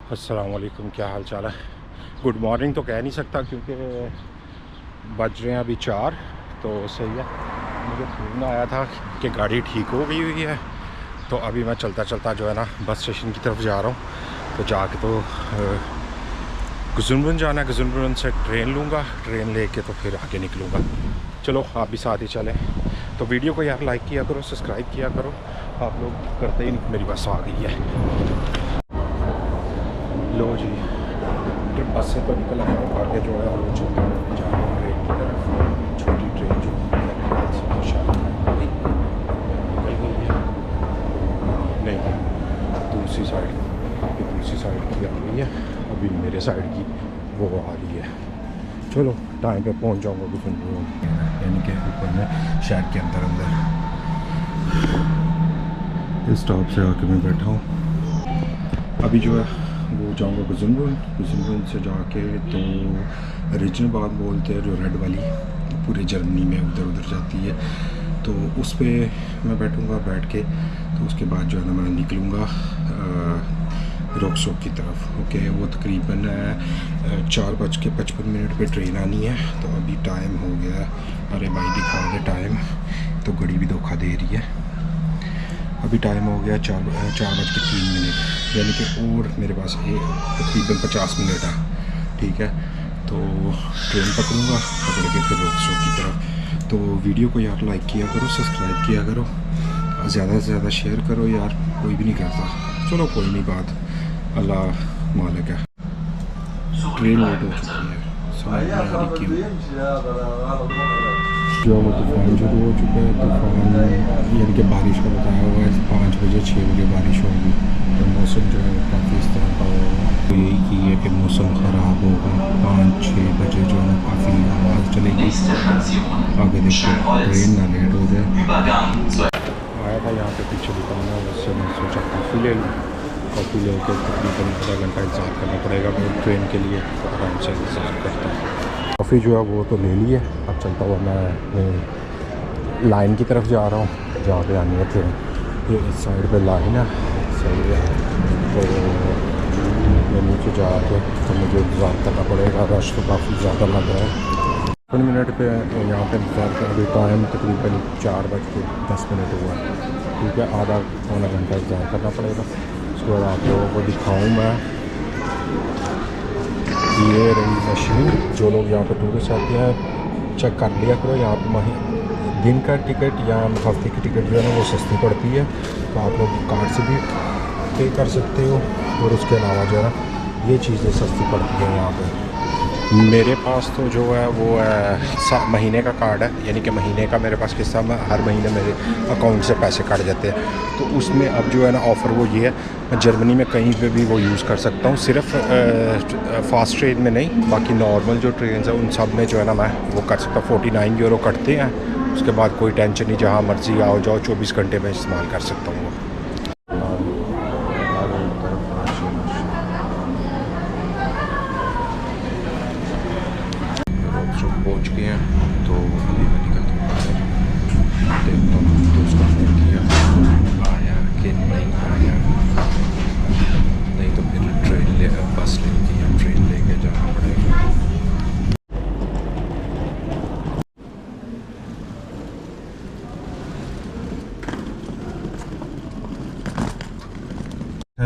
अस्सलाम वालेकुम, क्या हाल चाल है। गुड मॉर्निंग तो कह नहीं सकता क्योंकि बज रहे हैं अभी 4। तो सही है, मुझे फ़ोन आया था कि गाड़ी ठीक हो गई हुई है। तो अभी मैं चलता चलता जो है ना बस स्टेशन की तरफ जा रहा हूँ। तो जाके तो गज़नबरन जाना है, गज़नबरन से ट्रेन लूँगा, ट्रेन लेके तो फिर आगे निकलूँगा। चलो आप भी साथ ही चलें। तो वीडियो को यार लाइक किया करो, सब्सक्राइब किया करो। आप लोग करते ही नहीं। मेरी बस आ गई है। लो जी, बस से तो निकल आया हूँ। आगे जो है वो चलता है जा रहा हूँ ट्रेन की तरफ। छोटी ट्रेन जो तो शायद निकल गई है, नहीं दूसरी साइड की आ रही है। अभी मेरे साइड की वो आ रही है। चलो टाइम पे पहुंच जाऊंगा गज़नबरन, यानी कि ऊपर में शहर के अंदर इस स्टॉप से आके मैं बैठा हूँ। अभी जो है वो जाऊंगा गज़नबरन से जाके तो रिजनबाद बोलते हैं जो रेड वाली पूरे जर्मनी में उधर जाती है। तो उस पर मैं बैठूंगा, बैठ के तो उसके बाद जो है ना मैं निकलूँगा रोकसोक की तरफ। ओके, वो तकरीबन 4:55 पे ट्रेन आनी है। तो अभी टाइम हो गया, अरे भाई दिखा दे टाइम, तो घड़ी भी धोखा दे रही है। अभी टाइम हो गया 4:03, यानी कि और मेरे पास तकरीबन 50 मिनट है। ठीक है, तो ट्रेन पकड़ूँगा, पकड़ के फिर रोकसोक की तरफ। तो वीडियो को यार लाइक किया करो, सब्सक्राइब किया करो, ज़्यादा से ज़्यादा शेयर करो यार, कोई भी नहीं करता। चलो कोई नहीं, बात अल्लाह मालिक है। ट्रेन लेट हो चुकी है, समझ नहीं आ रही क्यों। जो वो तूफ़ान शुरू हो चुका है, तूफ़ान यानी कि बारिश का बताया हुआ है 5 बजे 6 बजे बारिश होगी। तो मौसम जो है काफ़ी इस तरह का होगा। तो यही की है कि मौसम ख़राब होगा, 5-6 बजे जो है काफ़ी आवाज़ चलेगी। आगे देखो ट्रेन ना लेट हो जाए। आया था यहाँ पे पीछे दुकान है, उससे मैं सोचा कॉफ़ी ले लूँ। कॉफ़ी लेके तकरीबन आधा घंटा इंतज़ार करना पड़ेगा मेरे ट्रेन के लिए, तो आराम से इंतज़ार करता हूँ। कॉफ़ी जो है वो तो ले ली है। अब चलता हुआ मैं लाइन की तरफ जा रहा हूँ, जहाँ पे आनी है ट्रेन। ये इस साइड पे लाइन है, सही है। तो मैं नीचे जाके तो मुझे इंतज़ार करना पड़ेगा, रश तो काफ़ी ज़्यादा लग रहा है। 5 मिनट पे यहाँ पे इंतज़ार कर, अभी टाइम तकरीबन 4:10 हुआ है। ठीक है, आधा पौना घंटा इंतज़ार करना पड़ेगा। उसके बाद आप लोगों को दिखाऊँ मैं, ये रही मशीन। जो लोग यहाँ पर टूरिस्ट आते हैं चेक कर लिया करो, यहाँ पर दिन का टिकट या हफ्ते की टिकट जो है ना वो सस्ती पड़ती है। तो आप लोग कार्ड से भी पे कर सकते हो, और उसके अलावा जो है ना ये चीज़ें सस्ती पड़ती हैं यहाँ पर। मेरे पास तो जो है वो महीने का कार्ड है, यानी कि महीने का मेरे पास किस्सा में हर महीने मेरे अकाउंट से पैसे काट जाते हैं। तो उसमें अब जो है ना ऑफ़र वो ये है, मैं जर्मनी में कहीं पे भी वो यूज़ कर सकता हूँ, सिर्फ फ़ास्ट ट्रेन में नहीं, बाकी नॉर्मल जो ट्रेन है उन सब में जो है ना मैं वो कर सकता हूँ। 49 यूरो कटते हैं, उसके बाद कोई टेंशन नहीं, जहाँ मर्ज़ी आओ जाओ 24 घंटे में इस्तेमाल कर सकता हूँ वो। पहुँच गए हैं, तो अभी मैं निकलता हूँ बाहर, देखता हूँ तो उसका फ़ोन किया, आया कि नहीं आया, नहीं तो फिर बस लेके या ट्रेन लेके जाना पड़ेगा।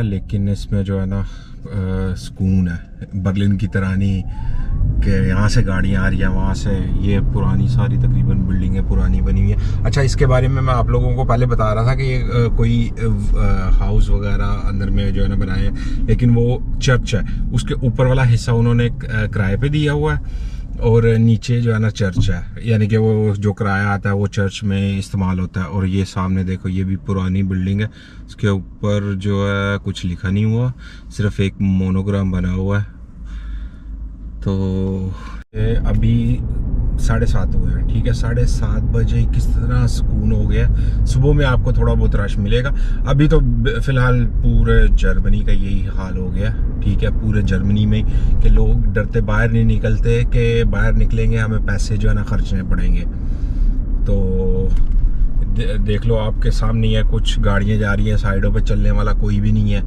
लेकिन इसमें जो है ना सुकून है, बर्लिन की तरह नहीं कि यहाँ से गाड़ियाँ आ रही हैं, वहाँ से। ये पुरानी सारी तकरीबन बिल्डिंगें पुरानी बनी हुई है। अच्छा, इसके बारे में मैं आप लोगों को पहले बता रहा था कि ये कोई हाउस वगैरह अंदर में जो है ना बनाए हैं, लेकिन वो चर्च है। उसके ऊपर वाला हिस्सा उन्होंने किराए पे दिया हुआ है, और नीचे जो है ना चर्च है, यानी कि वो जो किराया आता है वो चर्च में इस्तेमाल होता है। और ये सामने देखो, ये भी पुरानी बिल्डिंग है, उसके ऊपर जो है कुछ लिखा नहीं हुआ, सिर्फ एक मोनोग्राम बना हुआ है। तो अभी 7:30 हुए हैं। ठीक है, 7:30 बजे किस तरह सुकून हो गया। सुबह में आपको थोड़ा बहुत रश मिलेगा। अभी तो फ़िलहाल पूरे जर्मनी का यही हाल हो गया। ठीक है, पूरे जर्मनी में कि लोग डरते बाहर नहीं निकलते कि बाहर निकलेंगे हमें पैसे जो है ना खर्चने पड़ेंगे। तो देख लो आपके सामने है, कुछ गाड़ियाँ जा रही हैं, साइडों पे चलने वाला कोई भी नहीं है।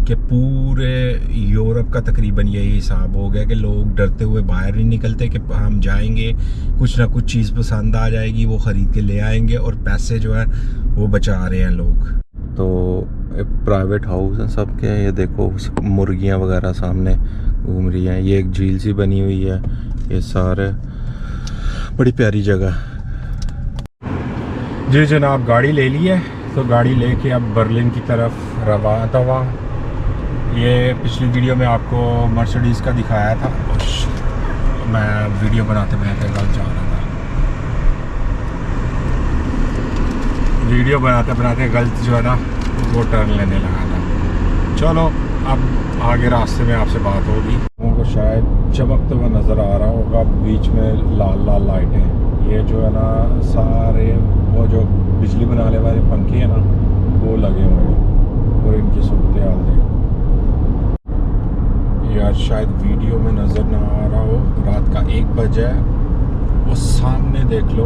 कि पूरे यूरोप का तकरीबन यही हिसाब हो गया कि लोग डरते हुए बाहर नहीं निकलते कि हम जाएंगे, कुछ ना कुछ चीज़ पसंद आ जाएगी, वो ख़रीद के ले आएंगे और पैसे जो है वो बचा रहे हैं लोग। तो प्राइवेट हाउस हैं सबके, ये देखो मुर्गियाँ वगैरह सामने घूम रही हैं। ये एक झील सी बनी हुई है, ये सारे बड़ी प्यारी जगह। जी जनाब, गाड़ी ले ली है, तो गाड़ी लेके अब बर्लिन की तरफ रवाना हुआ। ये पिछली वीडियो में आपको मर्सिडीज़ का दिखाया था, मैं वीडियो बनाते बनाते गलत जा रहा था, वीडियो बनाते बनाते गलत जो है ना वो टर्न लेने लगा था। चलो अब आगे रास्ते में आपसे बात होगी। उनको शायद चमकते हुए नज़र आ रहा होगा बीच में लाल लाल लाइटें, ये जो है ना सारे वो जो बिजली बनाने वाले पंखे हैं ना वो लगे हुए हैं, और इनकी सूरत हाल देखो यार। शायद वीडियो में नज़र ना आ रहा हो, रात का 1 बजे वो सामने देख लो,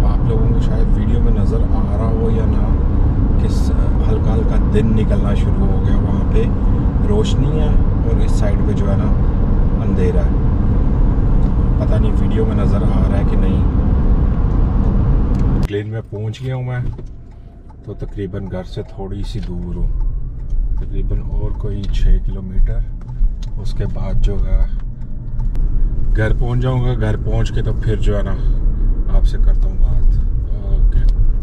आप लोगों को शायद वीडियो में नज़र आ रहा हो या ना, कि हल्का हल्का दिन निकलना शुरू हो गया। वहाँ पे रोशनी है और इस साइड पे जो है ना अंधेरा है, पता नहीं वीडियो में नज़र आ रहा है कि नहीं। प्लेन में पहुँच गया हूँ मैं, तो तकरीबन घर से थोड़ी सी दूर हूँ, तकरीबन और कोई 6 किलोमीटर। उसके बाद जो है घर पहुँच जाऊँगा, घर पहुँच के तो फिर जो है ना आपसे करता हूँ।